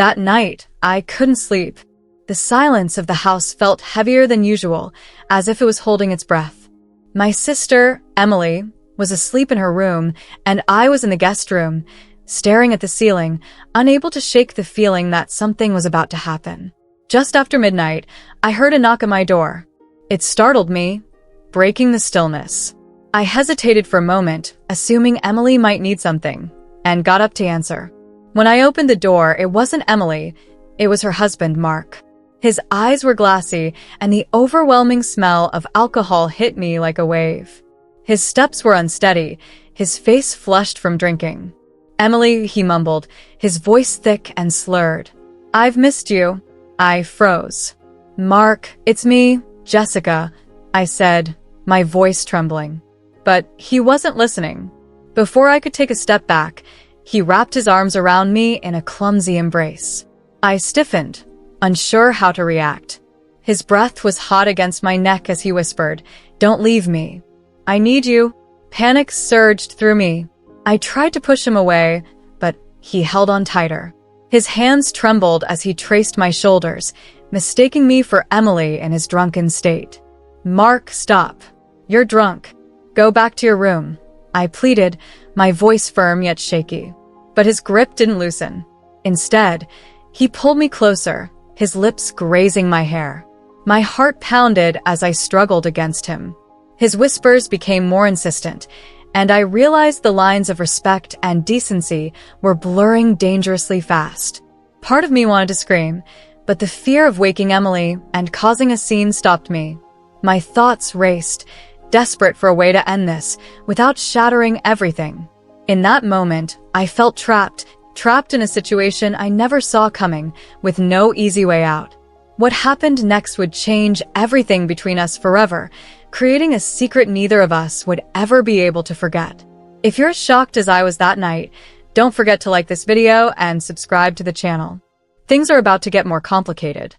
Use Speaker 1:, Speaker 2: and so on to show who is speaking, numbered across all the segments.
Speaker 1: That night, I couldn't sleep. The silence of the house felt heavier than usual, as if it was holding its breath. My sister, Emily, was asleep in her room, and I was in the guest room, staring at the ceiling, unable to shake the feeling that something was about to happen. Just after midnight, I heard a knock at my door. It startled me, breaking the stillness. I hesitated for a moment, assuming Emily might need something, and got up to answer. When I opened the door, it wasn't Emily, it was her husband, Mark. His eyes were glassy, and the overwhelming smell of alcohol hit me like a wave. His steps were unsteady, his face flushed from drinking. "Emily," he mumbled, his voice thick and slurred. "I've missed you." I froze. "Mark, it's me, Jessica," I said, my voice trembling. But he wasn't listening. Before I could take a step back, he wrapped his arms around me in a clumsy embrace. I stiffened, unsure how to react. His breath was hot against my neck as he whispered, "Don't leave me. I need you." Panic surged through me. I tried to push him away, but he held on tighter. His hands trembled as he traced my shoulders, mistaking me for Emily in his drunken state. "Mark, stop. You're drunk. Go back to your room," I pleaded, my voice firm yet shaky. But his grip didn't loosen. Instead, he pulled me closer, his lips grazing my hair. My heart pounded as I struggled against him. His whispers became more insistent, and I realized the lines of respect and decency were blurring dangerously fast. Part of me wanted to scream, but the fear of waking Emily and causing a scene stopped me. My thoughts raced, desperate for a way to end this, without shattering everything. In that moment, I felt trapped in a situation I never saw coming, with no easy way out. What happened next would change everything between us forever, creating a secret neither of us would ever be able to forget. If you're as shocked as I was that night, don't forget to like this video and subscribe to the channel. Things are about to get more complicated.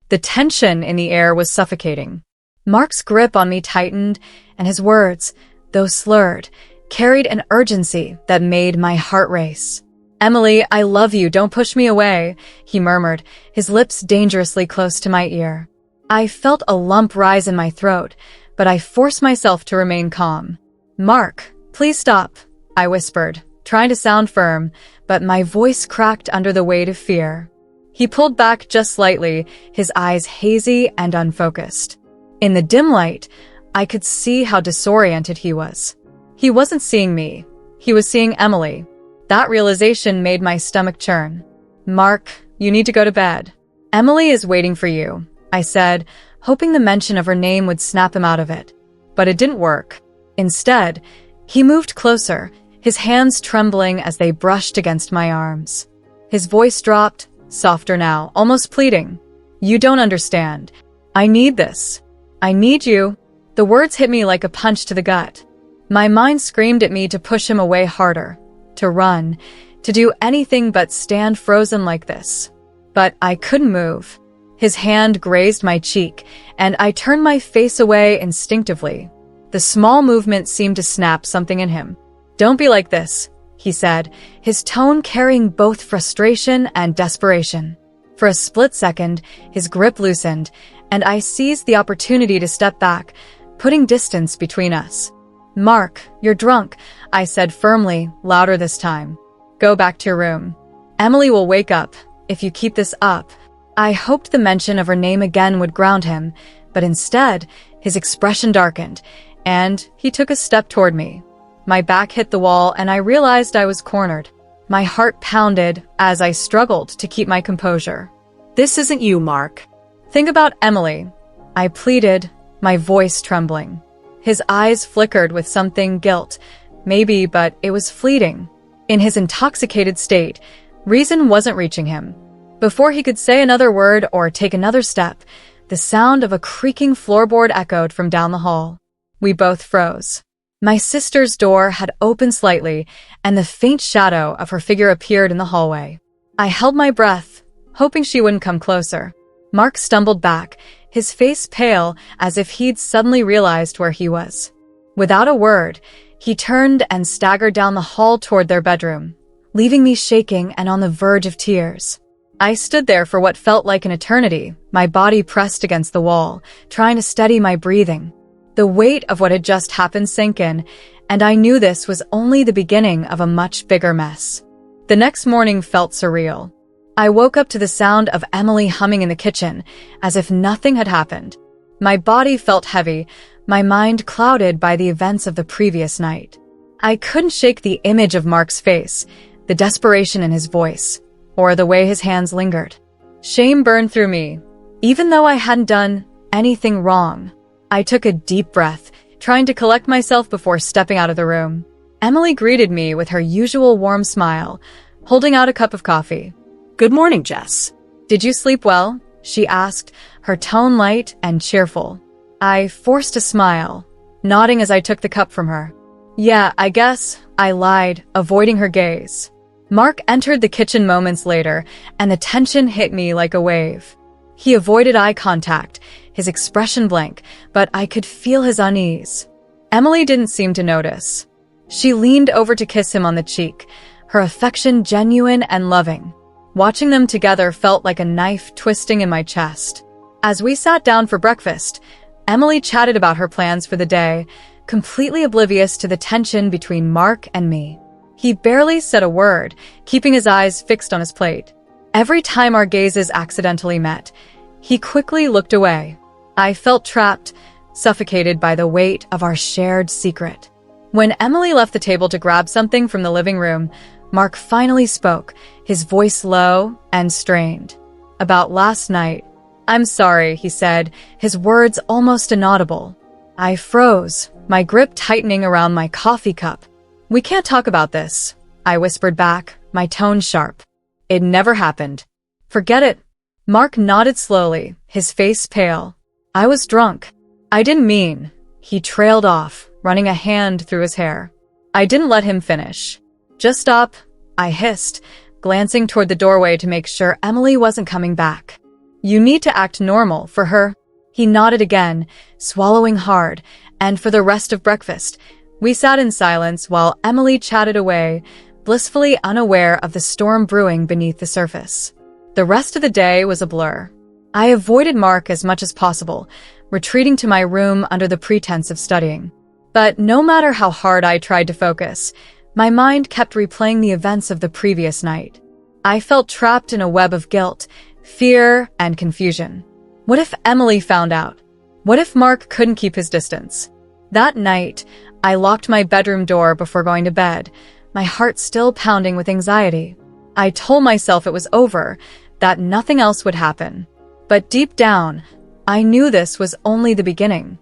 Speaker 1: The tension in the air was suffocating. Mark's grip on me tightened, and his words, though slurred, carried an urgency that made my heart race. "Emily, I love you, don't push me away," he murmured, his lips dangerously close to my ear. I felt a lump rise in my throat, but I forced myself to remain calm. "Mark, please stop," I whispered, trying to sound firm, but my voice cracked under the weight of fear. He pulled back just slightly, his eyes hazy and unfocused. In the dim light, I could see how disoriented he was. He wasn't seeing me. He was seeing Emily. That realization made my stomach churn. "Mark, you need to go to bed. Emily is waiting for you," I said, hoping the mention of her name would snap him out of it. But it didn't work. Instead, he moved closer, his hands trembling as they brushed against my arms. His voice dropped, softer now, almost pleading. "You don't understand. I need this. I need you." The words hit me like a punch to the gut. My mind screamed at me to push him away harder, to run, to do anything but stand frozen like this. But I couldn't move. His hand grazed my cheek, and I turned my face away instinctively. The small movement seemed to snap something in him. "Don't be like this," he said, his tone carrying both frustration and desperation. For a split second, his grip loosened, and I seized the opportunity to step back, putting distance between us. "Mark, you're drunk," I said firmly, louder this time. "Go back to your room. Emily will wake up if you keep this up." I hoped the mention of her name again would ground him, but instead, his expression darkened, and he took a step toward me. My back hit the wall, and I realized I was cornered. My heart pounded as I struggled to keep my composure. "This isn't you, Mark. Think about Emily," I pleaded, my voice trembling. His eyes flickered with something guilt, maybe, but it was fleeting. In his intoxicated state, reason wasn't reaching him. Before he could say another word or take another step, the sound of a creaking floorboard echoed from down the hall. We both froze. My sister's door had opened slightly, and the faint shadow of her figure appeared in the hallway. I held my breath, hoping she wouldn't come closer. Mark stumbled back, his face pale as if he'd suddenly realized where he was. Without a word, he turned and staggered down the hall toward their bedroom, leaving me shaking and on the verge of tears. I stood there for what felt like an eternity, my body pressed against the wall, trying to steady my breathing. The weight of what had just happened sank in, and I knew this was only the beginning of a much bigger mess. The next morning felt surreal. I woke up to the sound of Emily humming in the kitchen, as if nothing had happened. My body felt heavy, my mind clouded by the events of the previous night. I couldn't shake the image of Mark's face, the desperation in his voice, or the way his hands lingered. Shame burned through me. Even though I hadn't done anything wrong, I took a deep breath, trying to collect myself before stepping out of the room. Emily greeted me with her usual warm smile, holding out a cup of coffee.
Speaker 2: Good morning, Jess.
Speaker 1: Did you sleep well? She asked, her tone light and cheerful. I forced a smile, nodding as I took the cup from her. Yeah, I guess, I lied, avoiding her gaze. Mark entered the kitchen moments later, and the tension hit me like a wave. He avoided eye contact, his expression blank, but I could feel his unease. Emily didn't seem to notice. She leaned over to kiss him on the cheek, her affection genuine and loving. Watching them together felt like a knife twisting in my chest. As we sat down for breakfast, Emily chatted about her plans for the day, completely oblivious to the tension between Mark and me. He barely said a word, keeping his eyes fixed on his plate. Every time our gazes accidentally met, he quickly looked away. I felt trapped, suffocated by the weight of our shared secret. When Emily left the table to grab something from the living room, Mark finally spoke, his voice low and strained. About last night. I'm sorry, he said, his words almost inaudible. I froze, my grip tightening around my coffee cup. We can't talk about this, I whispered back, my tone sharp. It never happened. Forget it. Mark nodded slowly, his face pale. I was drunk. I didn't mean. He trailed off, running a hand through his hair. I didn't let him finish. Just stop, I hissed, glancing toward the doorway to make sure Emily wasn't coming back. You need to act normal for her. He nodded again, swallowing hard, and for the rest of breakfast, we sat in silence while Emily chatted away, blissfully unaware of the storm brewing beneath the surface. The rest of the day was a blur. I avoided Mark as much as possible, retreating to my room under the pretense of studying. But no matter how hard I tried to focus, my mind kept replaying the events of the previous night. I felt trapped in a web of guilt, fear, and confusion. What if Emily found out? What if Mark couldn't keep his distance? That night, I locked my bedroom door before going to bed, my heart still pounding with anxiety. I told myself it was over, that nothing else would happen. But deep down, I knew this was only the beginning.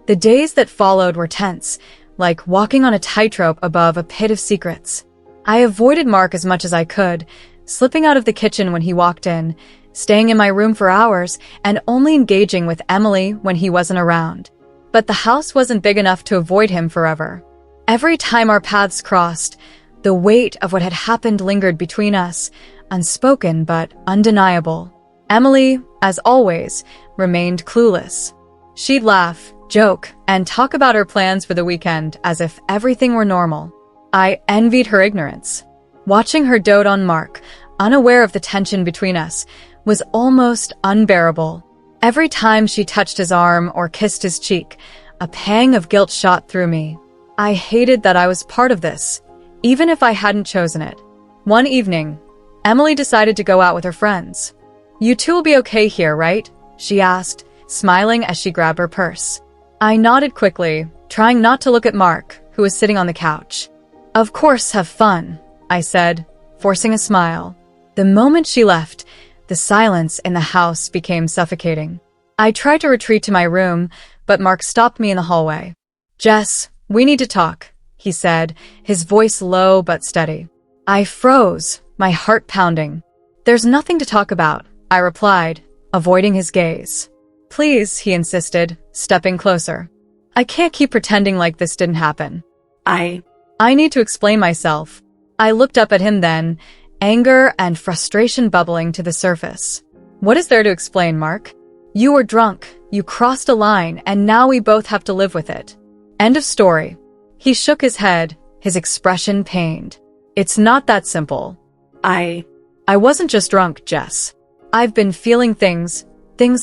Speaker 1: The days that followed were tense, like walking on a tightrope above a pit of secrets. I avoided Mark as much as I could, slipping out of the kitchen when he walked in, staying in my room for hours, and only engaging with Emily when he wasn't around. But the house wasn't big enough to avoid him forever. Every time our paths crossed, the weight of what had happened lingered between us, unspoken but undeniable. Emily, as always, remained clueless. She'd laugh, joke, and talk about her plans for the weekend as if everything were normal. I envied her ignorance. Watching her dote on Mark, unaware of the tension between us, was almost unbearable. Every time she touched his arm or kissed his cheek, a pang of guilt shot through me. I hated that I was part of this, even if I hadn't chosen it. One evening, Emily decided to go out with her friends. You two will be okay here, right? She asked, smiling as she grabbed her purse. I nodded quickly, trying not to look at Mark, who was sitting on the couch. Of course, have fun, I said, forcing a smile. The moment she left, the silence in the house became suffocating. I tried to retreat to my room, but Mark stopped me in the hallway. Jess, we need to talk, he said, his voice low but steady. I froze, my heart pounding. There's nothing to talk about, I replied, avoiding his gaze. Please, he insisted, stepping closer. I can't keep pretending like this didn't happen. I need to explain myself. I looked up at him then, anger and frustration bubbling to the surface. What is there to explain, Mark? You were drunk, you crossed a line, and now we both have to live with it. End of story. He shook his head, his expression pained. It's not that simple. I wasn't just drunk, Jess. I've been feeling things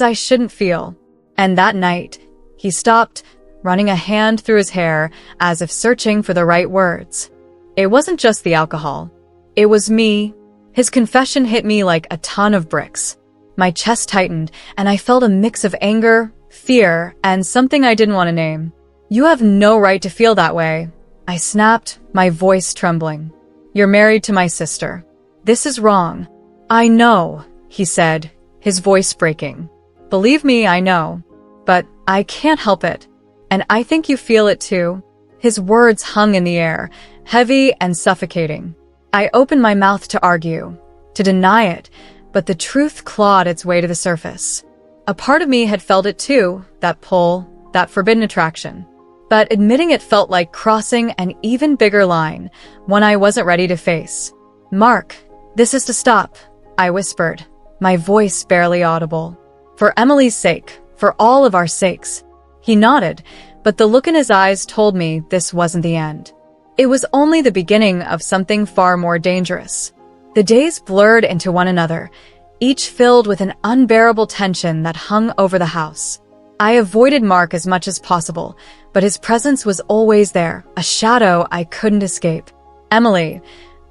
Speaker 1: I shouldn't feel. And that night, he stopped, running a hand through his hair as if searching for the right words. It wasn't just the alcohol. It was me. His confession hit me like a ton of bricks. My chest tightened, and I felt a mix of anger, fear, and something I didn't want to name. You have no right to feel that way, I snapped, my voice trembling. You're married to my sister. This is wrong. I know, he said, his voice breaking. Believe me, I know. But I can't help it. And I think you feel it too. His words hung in the air, heavy and suffocating. I opened my mouth to argue, to deny it, but the truth clawed its way to the surface. A part of me had felt it too, that pull, that forbidden attraction. But admitting it felt like crossing an even bigger line, one I wasn't ready to face. Mark, this is to stop, I whispered, my voice barely audible. For Emily's sake, for all of our sakes. He nodded, but the look in his eyes told me this wasn't the end. It was only the beginning of something far more dangerous. The days blurred into one another, each filled with an unbearable tension that hung over the house. I avoided Mark as much as possible, but his presence was always there, a shadow I couldn't escape. Emily,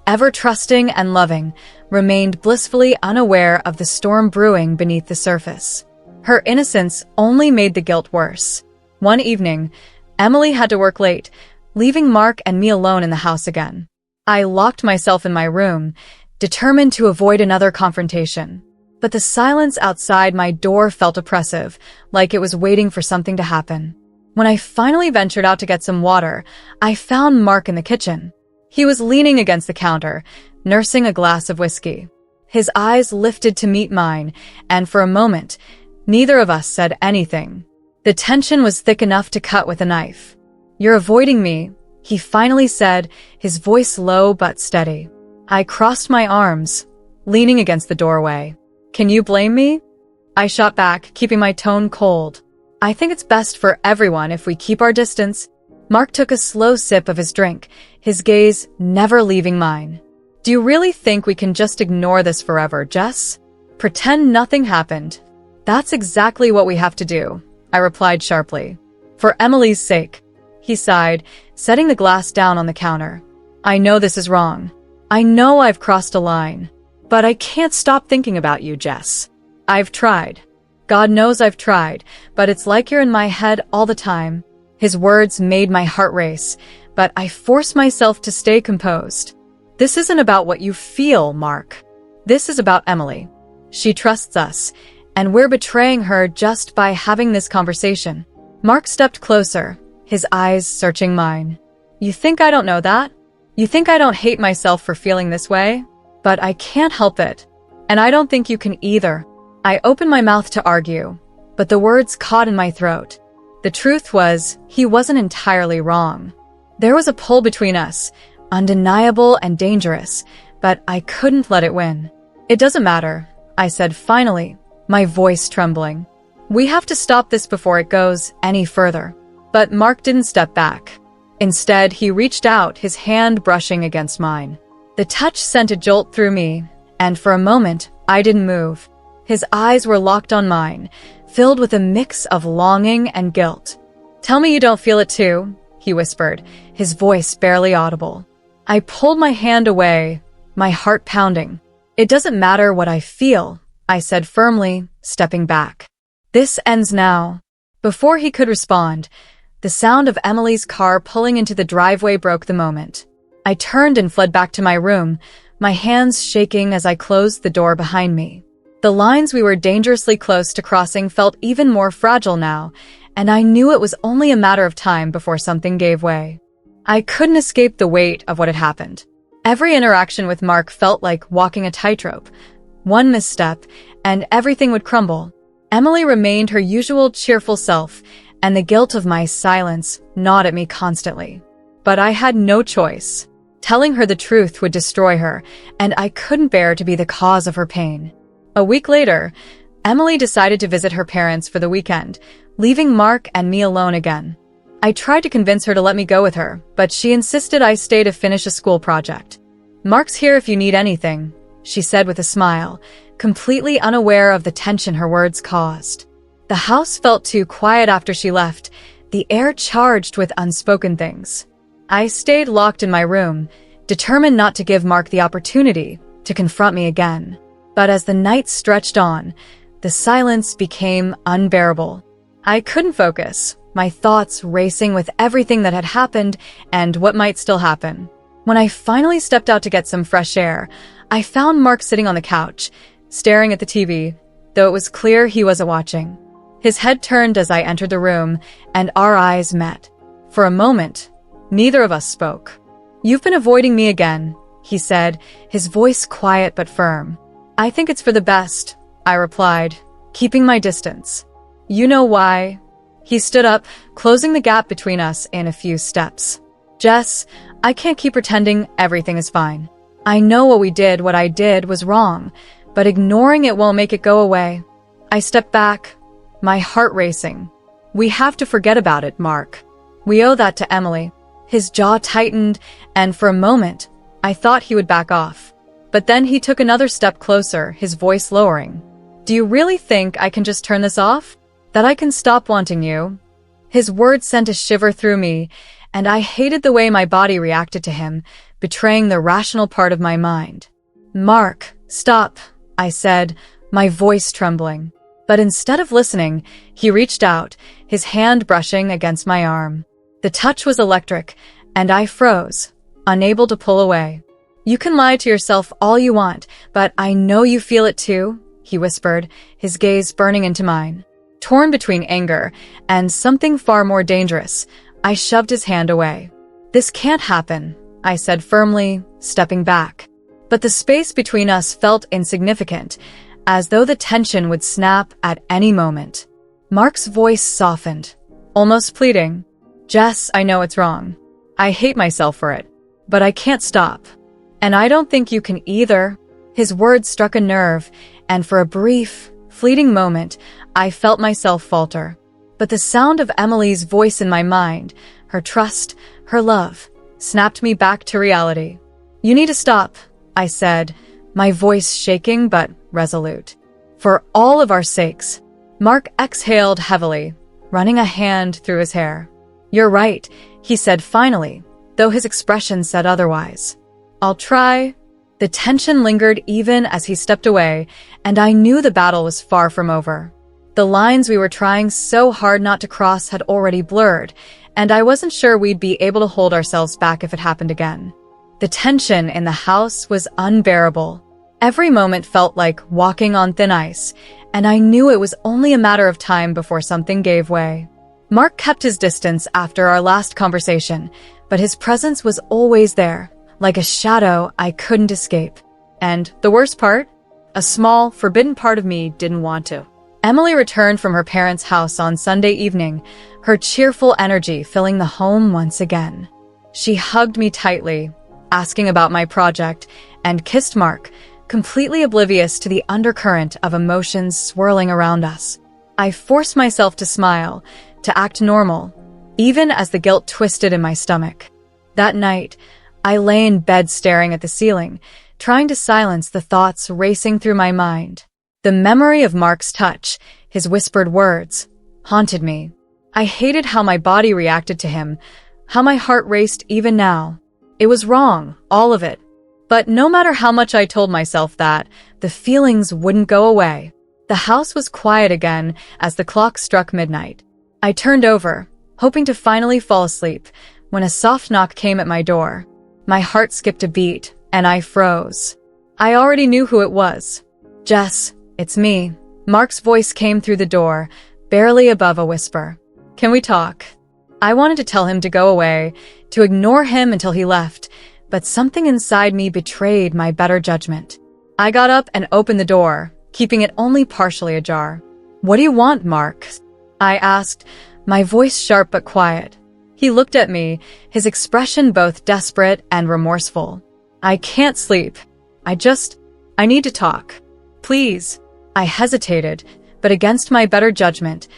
Speaker 1: ever trusting and loving, remained blissfully unaware of the storm brewing beneath the surface. Her innocence only made the guilt worse. One evening, Emily had to work late, leaving Mark and me alone in the house again. I locked myself in my room, determined to avoid another confrontation. But the silence outside my door felt oppressive, like it was waiting for something to happen. When I finally ventured out to get some water, I found Mark in the kitchen. He was leaning against the counter, nursing a glass of whiskey. His eyes lifted to meet mine, and for a moment, neither of us said anything. The tension was thick enough to cut with a knife. You're avoiding me, he finally said, his voice low but steady. I crossed my arms, leaning against the doorway. Can you blame me? I shot back, keeping my tone cold. I think it's best for everyone if we keep our distance. Mark took a slow sip of his drink, his gaze never leaving mine. Do you really think we can just ignore this forever, Jess? Pretend nothing happened. That's exactly what we have to do, I replied sharply. For Emily's sake. He sighed, setting the glass down on the counter. I know this is wrong. I know I've crossed a line. But I can't stop thinking about you, Jess. I've tried. God knows I've tried, but it's like you're in my head all the time. His words made my heart race, but I forced myself to stay composed. This isn't about what you feel, Mark. This is about Emily. She trusts us, and we're betraying her just by having this conversation. Mark stepped closer, his eyes searching mine. You think I don't know that? You think I don't hate myself for feeling this way? But I can't help it. And I don't think you can either. I opened my mouth to argue, but the words caught in my throat. The truth was, he wasn't entirely wrong. There was a pull between us, undeniable and dangerous, but I couldn't let it win. It doesn't matter, I said finally, my voice trembling. We have to stop this before it goes any further. But Mark didn't step back. Instead, he reached out, his hand brushing against mine. The touch sent a jolt through me, and for a moment, I didn't move. His eyes were locked on mine, filled with a mix of longing and guilt. Tell me you don't feel it too, he whispered, his voice barely audible. I pulled my hand away, my heart pounding. It doesn't matter what I feel, I said firmly, stepping back. This ends now. Before he could respond, the sound of Emily's car pulling into the driveway broke the moment. I turned and fled back to my room, my hands shaking as I closed the door behind me. The lines we were dangerously close to crossing felt even more fragile now, and I knew it was only a matter of time before something gave way. I couldn't escape the weight of what had happened. Every interaction with Mark felt like walking a tightrope. One misstep, and everything would crumble. Emily remained her usual cheerful self, and the guilt of my silence gnawed at me constantly. But I had no choice. Telling her the truth would destroy her, and I couldn't bear to be the cause of her pain. A week later, Emily decided to visit her parents for the weekend, leaving Mark and me alone again. I tried to convince her to let me go with her, but she insisted I stay to finish a school project. Mark's here if you need anything, she said with a smile, completely unaware of the tension her words caused. The house felt too quiet after she left, the air charged with unspoken things. I stayed locked in my room, determined not to give Mark the opportunity to confront me again. But as the night stretched on, the silence became unbearable. I couldn't focus, my thoughts racing with everything that had happened and what might still happen. When I finally stepped out to get some fresh air, I found Mark sitting on the couch, staring at the TV, though it was clear he wasn't watching. His head turned as I entered the room, and our eyes met. For a moment, neither of us spoke. "You've been avoiding me again," he said, his voice quiet but firm. "I think it's for the best," I replied, keeping my distance. "You know why?" He stood up, closing the gap between us in a few steps. "Jess, I can't keep pretending everything is fine. I know what I did was wrong, but ignoring it won't make it go away." I stepped back, my heart racing. "We have to forget about it, Mark. We owe that to Emily." His jaw tightened, and for a moment, I thought he would back off. But then he took another step closer, his voice lowering. "Do you really think I can just turn this off? That I can stop wanting you?" His words sent a shiver through me, and I hated the way my body reacted to him, betraying the rational part of my mind. "Mark, stop," I said, my voice trembling. But instead of listening, he reached out, his hand brushing against my arm. The touch was electric, and I froze, unable to pull away. "You can lie to yourself all you want, but I know you feel it too," he whispered, his gaze burning into mine. Torn between anger and something far more dangerous, I shoved his hand away. "This can't happen," I said firmly, stepping back. But the space between us felt insignificant, as though the tension would snap at any moment. Mark's voice softened, almost pleading. "Jess, I know it's wrong. I hate myself for it, but I can't stop. And I don't think you can either." His words struck a nerve, and for a brief, fleeting moment, I felt myself falter. But the sound of Emily's voice in my mind, her trust, her love, snapped me back to reality. "You need to stop," I said, my voice shaking but resolute. "For all of our sakes." Mark exhaled heavily, running a hand through his hair. "You're right," he said finally, though his expression said otherwise. "I'll try." The tension lingered even as he stepped away, and I knew the battle was far from over. The lines we were trying so hard not to cross had already blurred, and I wasn't sure we'd be able to hold ourselves back if it happened again. The tension in the house was unbearable. Every moment felt like walking on thin ice, and I knew it was only a matter of time before something gave way. Mark kept his distance after our last conversation, but his presence was always there, like a shadow I couldn't escape. And the worst part? A small, forbidden part of me didn't want to. Emily returned from her parents' house on Sunday evening, her cheerful energy filling the home once again. She hugged me tightly, asking about my project, and kissed Mark, completely oblivious to the undercurrent of emotions swirling around us. I forced myself to smile, to act normal, even as the guilt twisted in my stomach. That night, I lay in bed staring at the ceiling, trying to silence the thoughts racing through my mind. The memory of Mark's touch, his whispered words, haunted me. I hated how my body reacted to him, how my heart raced even now. It was wrong, all of it. But no matter how much I told myself that, the feelings wouldn't go away. The house was quiet again as the clock struck midnight. I turned over, hoping to finally fall asleep, when a soft knock came at my door. My heart skipped a beat, and I froze. I already knew who it was. "Jess, it's me." Mark's voice came through the door, barely above a whisper. "Can we talk?" I wanted to tell him to go away, to ignore him until he left, but something inside me betrayed my better judgment. I got up and opened the door, keeping it only partially ajar. "What do you want, Mark?" I asked, my voice sharp but quiet. He looked at me, his expression both desperate and remorseful. "I can't sleep. I need to talk. Please." I hesitated, but against my better judgment,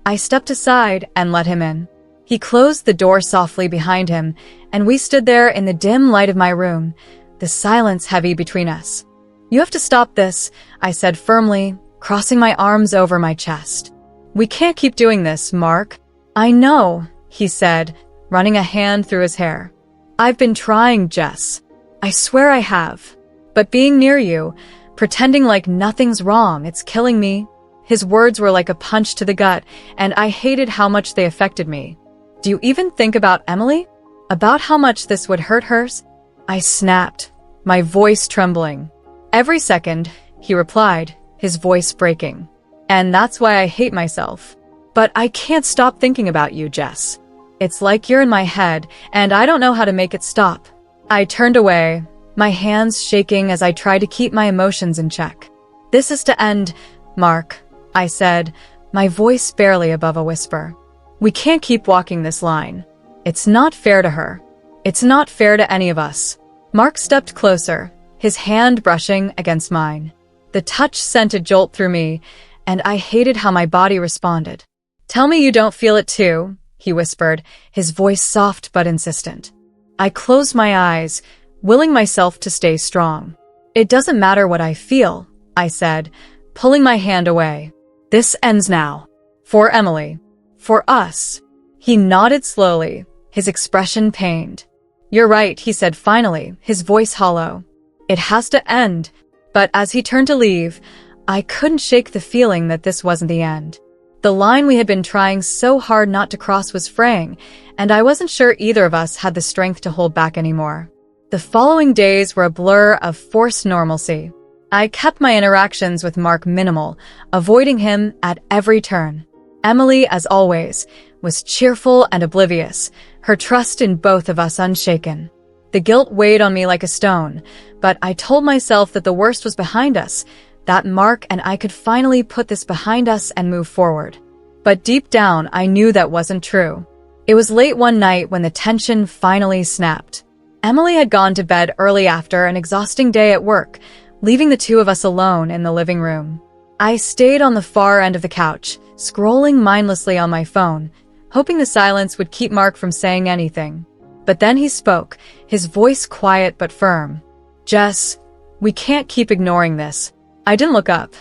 Speaker 1: I stepped aside and let him in. He closed the door softly behind him, and we stood there in the dim light of my room, the silence heavy between us. You have to stop this, I said firmly, crossing my arms over my chest. We can't keep doing this, Mark. I know, he said, running a hand through his hair. I've been trying, Jess. I swear I have. But being near you, pretending like nothing's wrong, it's killing me. His words were like a punch to the gut, and I hated how much they affected me. Do you even think about Emily? About how much this would hurt hers? I snapped, my voice trembling. Every second, he replied, his voice breaking. And that's why I hate myself. But I can't stop thinking about you, Jess. It's like you're in my head, and I don't know how to make it stop. I turned away, my hands shaking as I tried to keep my emotions in check. This is to end, Mark, I said, my voice barely above a whisper. We can't keep walking this line. It's not fair to her. It's not fair to any of us. Mark stepped closer, his hand brushing against mine. The touch sent a jolt through me, and I hated how my body responded. Tell me you don't feel it too, he whispered, his voice soft but insistent. I closed my eyes, willing myself to stay strong. It doesn't matter what I feel, I said, pulling my hand away. This ends now. For Emily. For us. He nodded slowly, his expression pained. You're right, he said finally, his voice hollow. It has to end. But as he turned to leave, I couldn't shake the feeling that this wasn't the end. The line we had been trying so hard not to cross was fraying, and I wasn't sure either of us had the strength to hold back anymore. The following days were a blur of forced normalcy. I kept my interactions with Mark minimal, avoiding him at every turn. Emily, as always, was cheerful and oblivious, her trust in both of us unshaken. The guilt weighed on me like a stone, but I told myself that the worst was behind us, that Mark and I could finally put this behind us and move forward. But deep down, I knew that wasn't true. It was late one night when the tension finally snapped. Emily had gone to bed early after an exhausting day at work, leaving the two of us alone in the living room. I stayed on the far end of the couch, scrolling mindlessly on my phone, hoping the silence would keep Mark from saying anything. But then he spoke, his voice quiet but firm. Jess, we can't keep ignoring this. I didn't look up.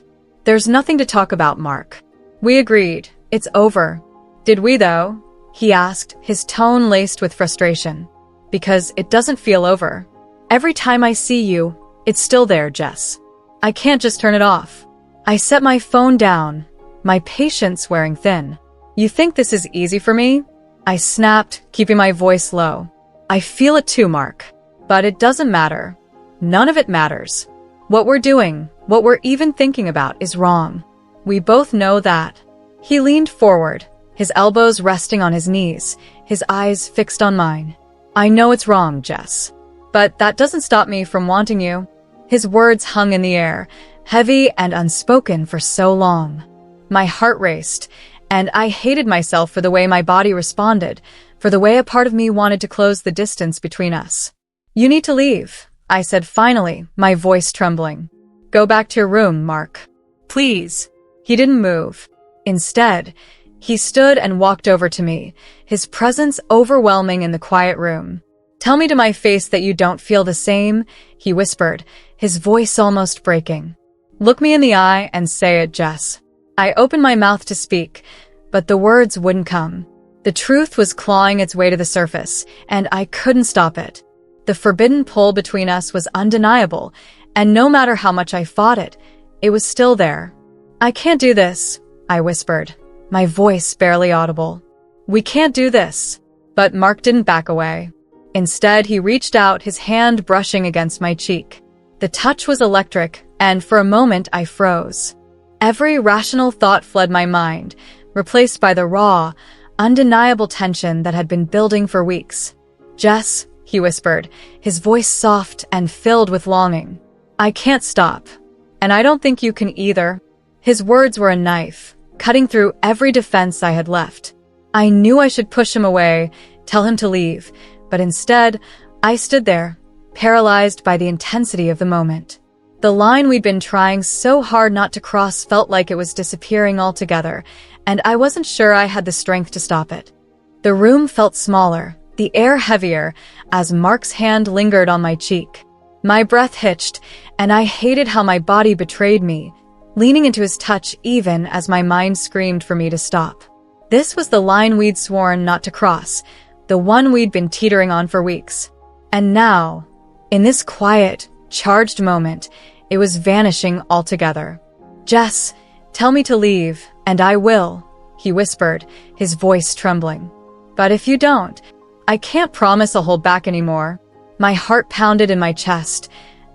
Speaker 1: There's nothing to talk about, Mark. We agreed. It's over. Did we, though? He asked, his tone laced with frustration. Because it doesn't feel over. Every time I see you, it's still there, Jess. I can't just turn it off. I set my phone down, my patience wearing thin. You think this is easy for me? I snapped, keeping my voice low. I feel it too, Mark. But it doesn't matter. None of it matters. What we're doing, what we're even thinking about is wrong. We both know that. He leaned forward, his elbows resting on his knees, his eyes fixed on mine. I know it's wrong, Jess. But that doesn't stop me from wanting you. His words hung in the air, heavy and unspoken for so long. My heart raced, and I hated myself for the way my body responded, for the way a part of me wanted to close the distance between us. You need to leave, I said finally, my voice trembling. Go back to your room, Mark. Please. He didn't move. Instead, he stood and walked over to me, his presence overwhelming in the quiet room. Tell me to my face that you don't feel the same, he whispered, his voice almost breaking. Look me in the eye and say it, Jess. I opened my mouth to speak, but the words wouldn't come. The truth was clawing its way to the surface, and I couldn't stop it. The forbidden pull between us was undeniable, and no matter how much I fought it, it was still there. I can't do this, I whispered, my voice barely audible. We can't do this. But Mark didn't back away. Instead, he reached out, his hand brushing against my cheek. The touch was electric, and for a moment I froze. Every rational thought fled my mind, replaced by the raw, undeniable tension that had been building for weeks. Jess, he whispered, his voice soft and filled with longing. I can't stop. And I don't think you can either. His words were a knife, cutting through every defense I had left. I knew I should push him away, tell him to leave, but instead, I stood there, paralyzed by the intensity of the moment. The line we'd been trying so hard not to cross felt like it was disappearing altogether, and I wasn't sure I had the strength to stop it. The room felt smaller, the air heavier, as Mark's hand lingered on my cheek. My breath hitched, and I hated how my body betrayed me, leaning into his touch even as my mind screamed for me to stop. This was the line we'd sworn not to cross, the one we'd been teetering on for weeks. And now, in this quiet, charged moment, it was vanishing altogether. "Jess, tell me to leave, and I will," he whispered, his voice trembling. "But if you don't, I can't promise I'll hold back anymore." My heart pounded in my chest,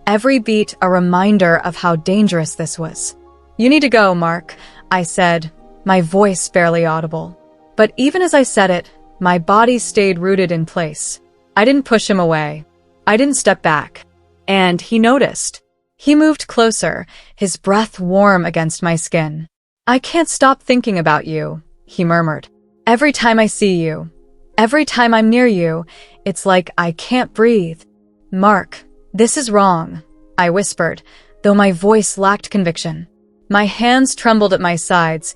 Speaker 1: every beat a reminder of how dangerous this was. "You need to go, Mark," I said, my voice barely audible. But even as I said it, my body stayed rooted in place. I didn't push him away. I didn't step back. And he noticed. He moved closer, his breath warm against my skin. "I can't stop thinking about you," he murmured. "Every time I see you, every time I'm near you, it's like I can't breathe." "Mark, this is wrong," I whispered, though my voice lacked conviction. My hands trembled at my sides,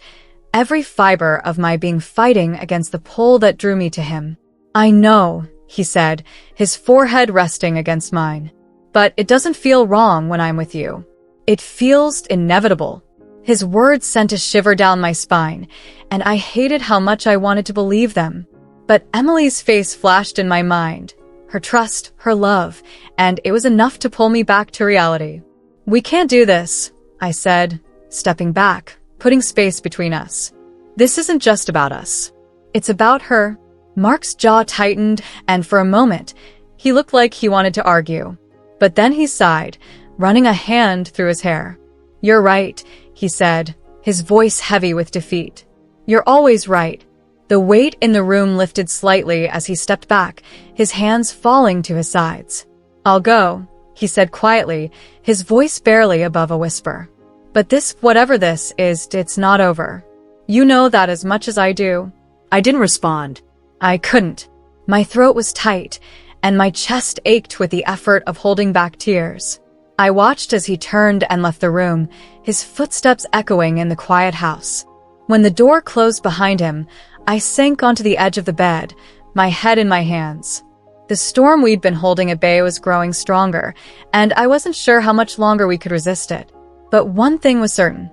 Speaker 1: every fiber of my being fighting against the pull that drew me to him. "I know," he said, his forehead resting against mine. "But it doesn't feel wrong when I'm with you. It feels inevitable." His words sent a shiver down my spine, and I hated how much I wanted to believe them. But Emily's face flashed in my mind, her trust, her love, and it was enough to pull me back to reality. "We can't do this," I said, stepping back, putting space between us. "This isn't just about us. It's about her." Mark's jaw tightened, and for a moment, he looked like he wanted to argue. But then he sighed, running a hand through his hair. "You're right," he said, his voice heavy with defeat. "You're always right." The weight in the room lifted slightly as he stepped back, his hands falling to his sides. "I'll go," he said quietly, his voice barely above a whisper. "But this, whatever this is, it's not over. You know that as much as I do." I didn't respond. I couldn't. My throat was tight, and my chest ached with the effort of holding back tears. I watched as he turned and left the room, his footsteps echoing in the quiet house. When the door closed behind him, I sank onto the edge of the bed, my head in my hands. The storm we'd been holding at bay was growing stronger, and I wasn't sure how much longer we could resist it. But one thing was certain.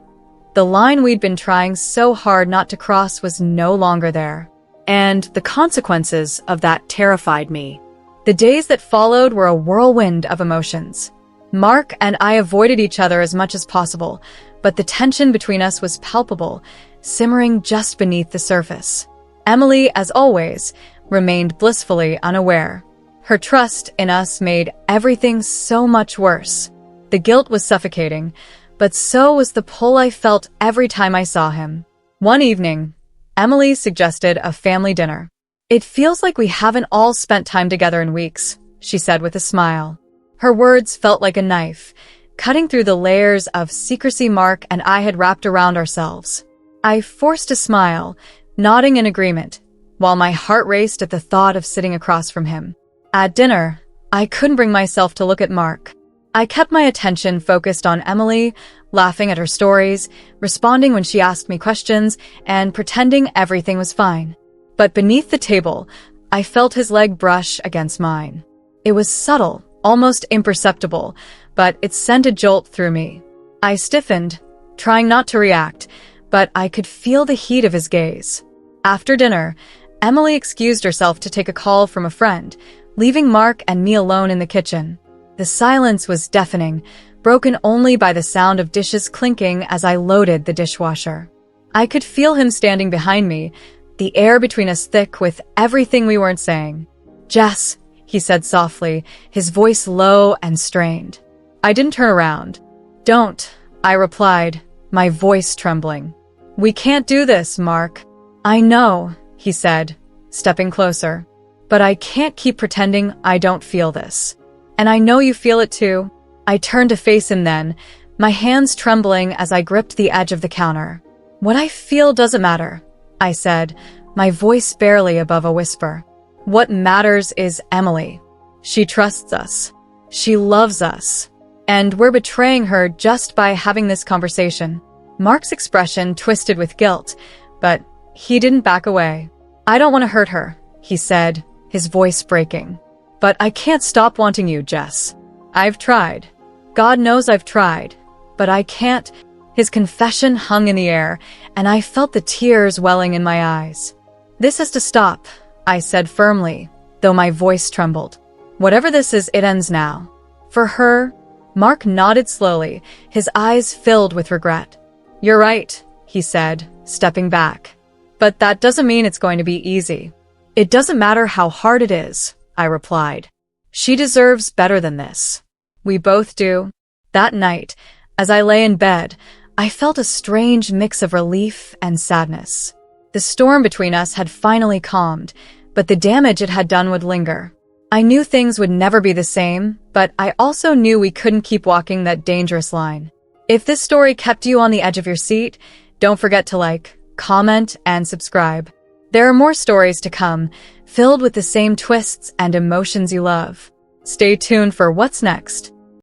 Speaker 1: The line we'd been trying so hard not to cross was no longer there. And the consequences of that terrified me. The days that followed were a whirlwind of emotions. Mark and I avoided each other as much as possible, but the tension between us was palpable, simmering just beneath the surface. Emily, as always, remained blissfully unaware. Her trust in us made everything so much worse. The guilt was suffocating, but so was the pull I felt every time I saw him. One evening, Emily suggested a family dinner. "It feels like we haven't all spent time together in weeks," she said with a smile. Her words felt like a knife, cutting through the layers of secrecy Mark and I had wrapped around ourselves. I forced a smile, nodding in agreement, while my heart raced at the thought of sitting across from him. At dinner, I couldn't bring myself to look at Mark. I kept my attention focused on Emily, laughing at her stories, responding when she asked me questions, and pretending everything was fine. But beneath the table, I felt his leg brush against mine. It was subtle, almost imperceptible, but it sent a jolt through me. I stiffened, trying not to react, but I could feel the heat of his gaze. After dinner, Emily excused herself to take a call from a friend, leaving Mark and me alone in the kitchen. The silence was deafening, broken only by the sound of dishes clinking as I loaded the dishwasher. I could feel him standing behind me, the air between us thick with everything we weren't saying. "Jess," he said softly, his voice low and strained. I didn't turn around. "Don't," I replied, my voice trembling. "We can't do this, Mark." "I know," he said, stepping closer. "But I can't keep pretending I don't feel this. And I know you feel it too." I turned to face him then, my hands trembling as I gripped the edge of the counter. "What I feel doesn't matter," I said, my voice barely above a whisper. "What matters is Emily. She trusts us. She loves us. And we're betraying her just by having this conversation." Mark's expression twisted with guilt, but he didn't back away. "I don't want to hurt her," he said, his voice breaking. "But I can't stop wanting you, Jess. I've tried. God knows I've tried. But I can't. His confession hung in the air, and I felt the tears welling in my eyes. This has to stop, I said firmly, though my voice trembled. Whatever this is, it ends now. For her, Mark nodded slowly, his eyes filled with regret. You're right, he said, stepping back. But that doesn't mean it's going to be easy. It doesn't matter how hard it is, I replied. She deserves better than this. We both do. That night, as I lay in bed, I felt a strange mix of relief and sadness. The storm between us had finally calmed, but the damage it had done would linger. I knew things would never be the same, but I also knew we couldn't keep walking that dangerous line. If this story kept you on the edge of your seat, don't forget to like, comment, and subscribe. There are more stories to come, filled with the same twists and emotions you love. Stay tuned for what's next.